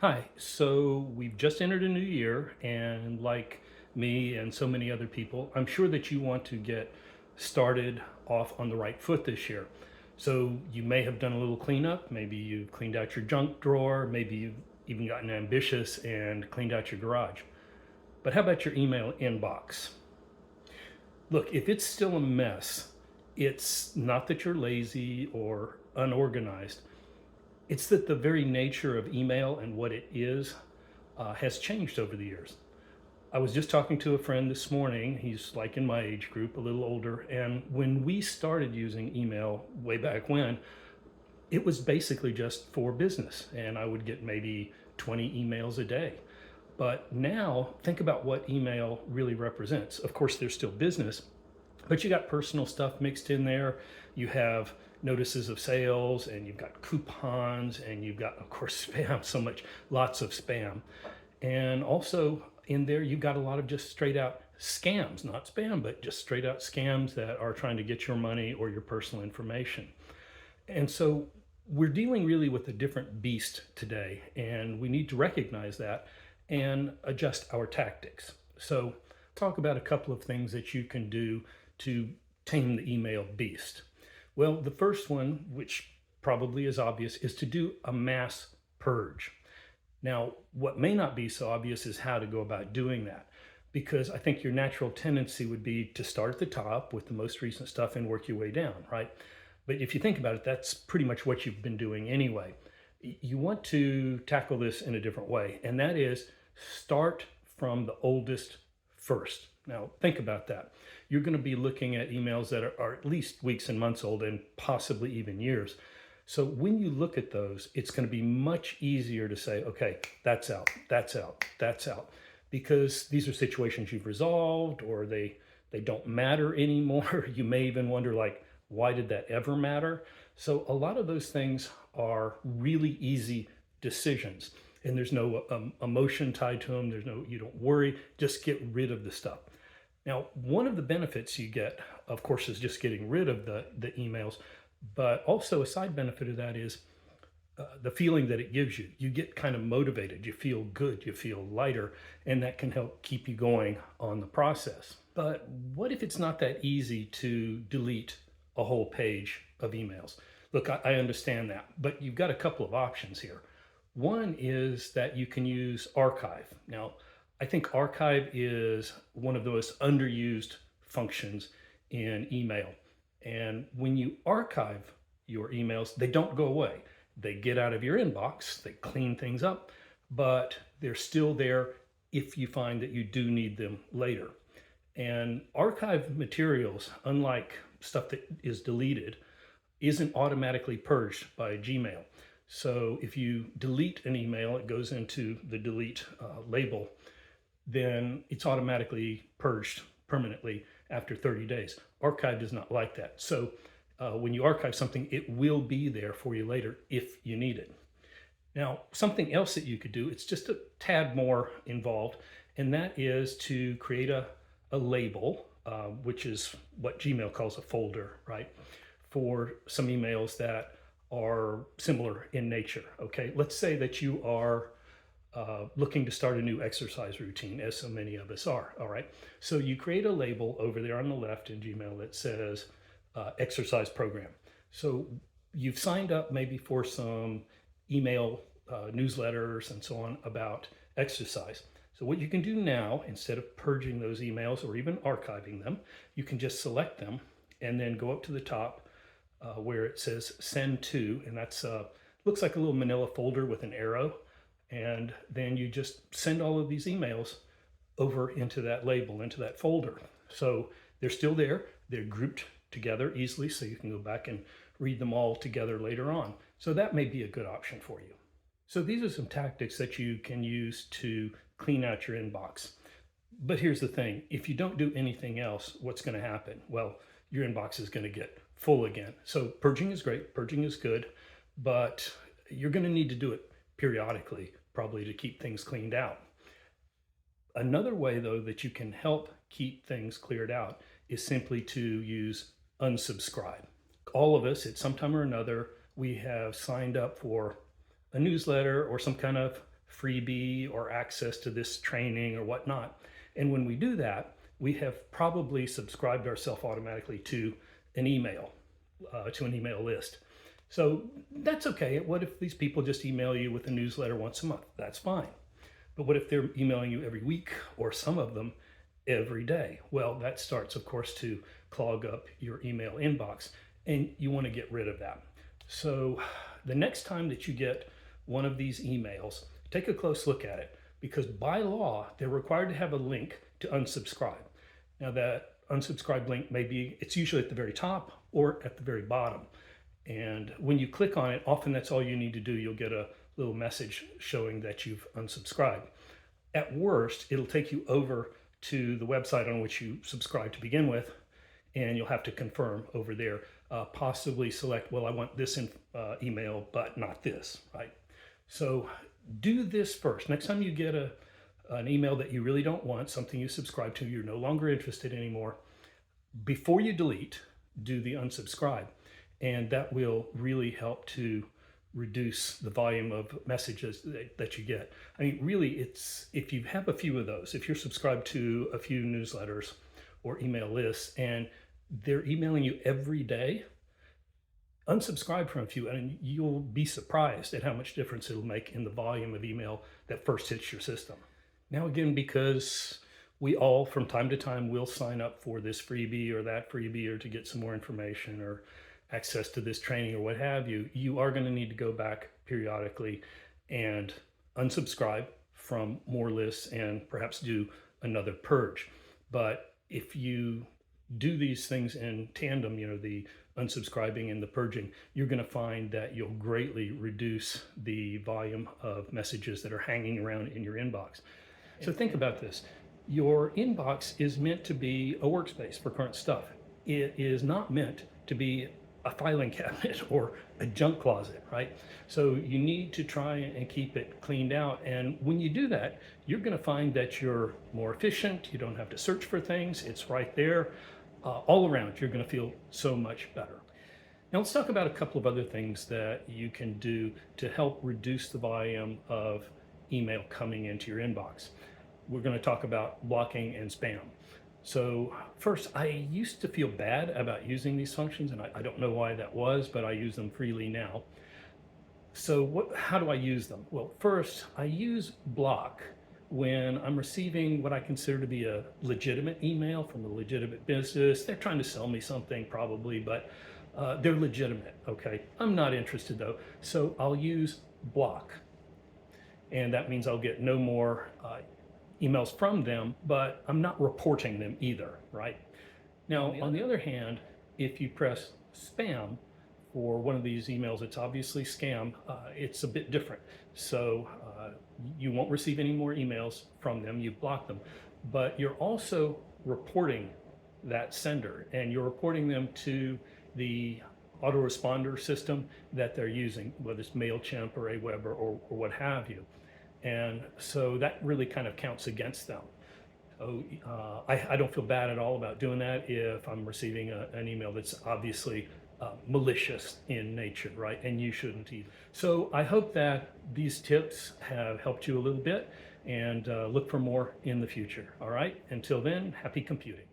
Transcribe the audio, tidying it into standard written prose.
Hi, so we've just entered a new year, and like me and so many other people, I'm sure that you want to get started off on the right foot this year. So you may have done a little cleanup. Maybe you've cleaned out your junk drawer. Maybe you've even gotten ambitious and cleaned out your garage. But how about your email inbox? Look, if it's still a mess, it's not that you're lazy or unorganized. It's that the very nature of email and what it is has changed over the years. I was just talking to a friend this morning. He's like in my age group, a little older. And when we started using email way back when, it was basically just for business. And I would get maybe 20 emails a day. But now, think about what email really represents. Of course, there's still business, but you got personal stuff mixed in there. You have notices of sales, and you've got coupons, and you've got, of course, spam, lots of spam. And also in there, you've got a lot of just straight out scams, not spam, but just straight out scams that are trying to get your money or your personal information. And so we're dealing really with a different beast today, and we need to recognize that and adjust our tactics. So, talk about a couple of things that you can do to tame the email beast. Well, the first one, which probably is obvious, is to do a mass purge. Now, what may not be so obvious is how to go about doing that, because I think your natural tendency would be to start at the top with the most recent stuff and work your way down, right? But if you think about it, that's pretty much what you've been doing anyway. You want to tackle this in a different way, and that is start from the oldest first. Now, think about that. You're going to be looking at emails that are at least weeks and months old and possibly even years. So when you look at those, it's going to be much easier to say, okay, that's out, that's out, that's out, because these are situations you've resolved or they don't matter anymore. You may even wonder like, why did that ever matter? So a lot of those things are really easy decisions, and there's no emotion tied to them. You don't worry, just get rid of the stuff. Now, one of the benefits you get, of course, is just getting rid of the emails, but also a side benefit of that is the feeling that it gives you. You get kind of motivated, you feel good, you feel lighter, and that can help keep you going on the process. But what if it's not that easy to delete a whole page of emails? Look, I understand that, but you've got a couple of options here. One is that you can use archive. Now, I think archive is one of the most underused functions in email. And when you archive your emails, they don't go away. They get out of your inbox, they clean things up, but they're still there if you find that you do need them later. And archive materials, unlike stuff that is deleted, isn't automatically purged by Gmail. So if you delete an email, it goes into the delete label, then it's automatically purged permanently after 30 days. Archive is not like that. So when you archive something, it will be there for you later if you need it. Now, something else that you could do, it's just a tad more involved, and that is to create a label, which is what Gmail calls a folder, right? For some emails that are similar in nature, okay? Let's say that you are looking to start a new exercise routine, as so many of us are, all right? So you create a label over there on the left in Gmail that says exercise program. So you've signed up maybe for some email newsletters and so on about exercise. So what you can do now, instead of purging those emails or even archiving them, you can just select them and then go up to the top where it says send to, and that's looks like a little manila folder with an arrow. And then you just send all of these emails over into that label, into that folder. So they're still there. They're grouped together easily, so you can go back and read them all together later on. So that may be a good option for you. So these are some tactics that you can use to clean out your inbox. But here's the thing, if you don't do anything else, what's going to happen? Well, your inbox is going to get full again. So purging is great, purging is good, but you're going to need to do it periodically, probably to keep things cleaned out. Another way, though, that you can help keep things cleared out is simply to use unsubscribe. All of us, at some time or another, we have signed up for a newsletter or some kind of freebie or access to this training or whatnot. And when we do that, we have probably subscribed ourselves automatically to an email list. So that's okay. What if these people just email you with a newsletter once a month? That's fine. But what if they're emailing you every week, or some of them every day? Well, that starts, of course, to clog up your email inbox, and you want to get rid of that. So the next time that you get one of these emails, take a close look at it, because by law, they're required to have a link to unsubscribe. Now that unsubscribe link it's usually at the very top or at the very bottom. And when you click on it, often that's all you need to do. You'll get a little message showing that you've unsubscribed. At worst, it'll take you over to the website on which you subscribe to begin with, and you'll have to confirm over there. Possibly select, well, I want this email, but not this, right? So do this first. Next time you get an email that you really don't want, something you subscribe to, you're no longer interested anymore, before you delete, do the unsubscribe. And that will really help to reduce the volume of messages that you get. I mean, really, if you have a few of those, if you're subscribed to a few newsletters or email lists and they're emailing you every day, unsubscribe from a few and you'll be surprised at how much difference it'll make in the volume of email that first hits your system. Now, again, because we all from time to time will sign up for this freebie or that freebie, or to get some more information or access to this training or what have you, you are going to need to go back periodically and unsubscribe from more lists and perhaps do another purge. But if you do these things in tandem, the unsubscribing and the purging, you're going to find that you'll greatly reduce the volume of messages that are hanging around in your inbox. So think about this. Your inbox is meant to be a workspace for current stuff. It is not meant to be a filing cabinet or a junk closet, right? So you need to try and keep it cleaned out. And when you do that, you're going to find that you're more efficient. You don't have to search for things. It's right there. All around, you're going to feel so much better. Now let's talk about a couple of other things that you can do to help reduce the volume of email coming into your inbox. We're going to talk about blocking and spam. So first, I used to feel bad about using these functions, and I don't know why that was, but I use them freely now. So how do I use them? Well, first, I use block when I'm receiving what I consider to be a legitimate email from a legitimate business. They're trying to sell me something probably, but they're legitimate, okay? I'm not interested though, so I'll use block. And that means I'll get no more emails from them, but I'm not reporting them either, right? Now, on the other hand, if you press spam for one of these emails, it's obviously scam, it's a bit different. So you won't receive any more emails from them, you block them, but you're also reporting that sender, and you're reporting them to the autoresponder system that they're using, whether it's MailChimp or Aweber or what have you. And so that really kind of counts against them. So I don't feel bad at all about doing that if I'm receiving an email that's obviously malicious in nature, right? And you shouldn't either. So I hope that these tips have helped you a little bit, and look for more in the future. All right, until then, happy computing.